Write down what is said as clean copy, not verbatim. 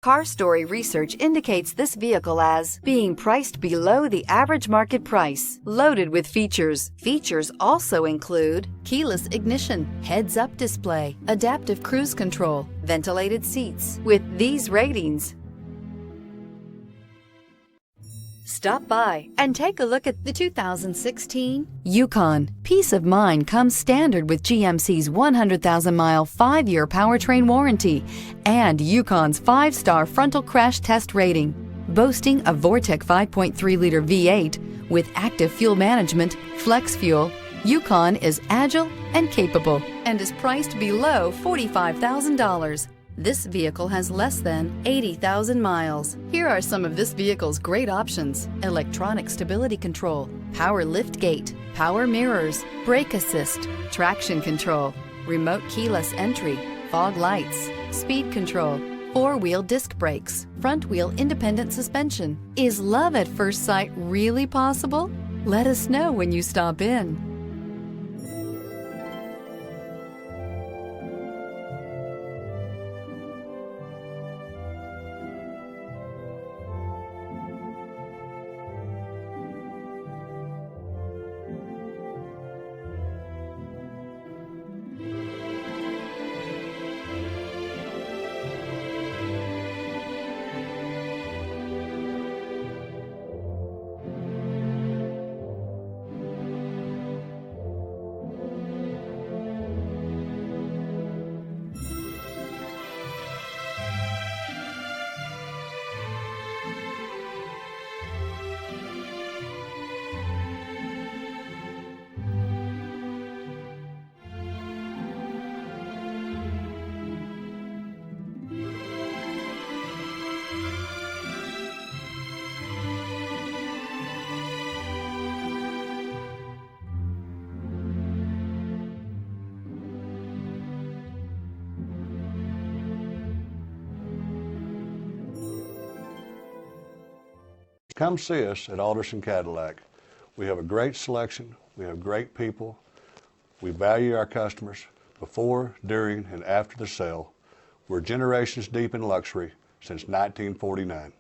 Car Story research indicates this vehicle as being priced below the average market price, loaded with features. Features also include keyless ignition, heads-up display, adaptive cruise control, ventilated seats. With these ratings, stop by and take a look at the 2016 Yukon. Peace of mind comes standard with GMC's 100,000-mile, 5-year powertrain warranty and Yukon's 5-star frontal crash test rating. Boasting a Vortec 5.3-liter V8 with active fuel management, flex fuel, Yukon is agile and capable and is priced below $45,000. This vehicle has less than 80,000 miles. Here are some of this vehicle's great options: electronic stability control, power lift gate, power mirrors, brake assist, traction control, remote keyless entry, fog lights, speed control, 4-wheel disc brakes, front wheel independent suspension. Is love at first sight really possible? Let us know when you stop in. Come see us at Alderson Cadillac. We have a great selection, we have great people, we value our customers before, during, and after the sale. We're generations deep in luxury since 1949.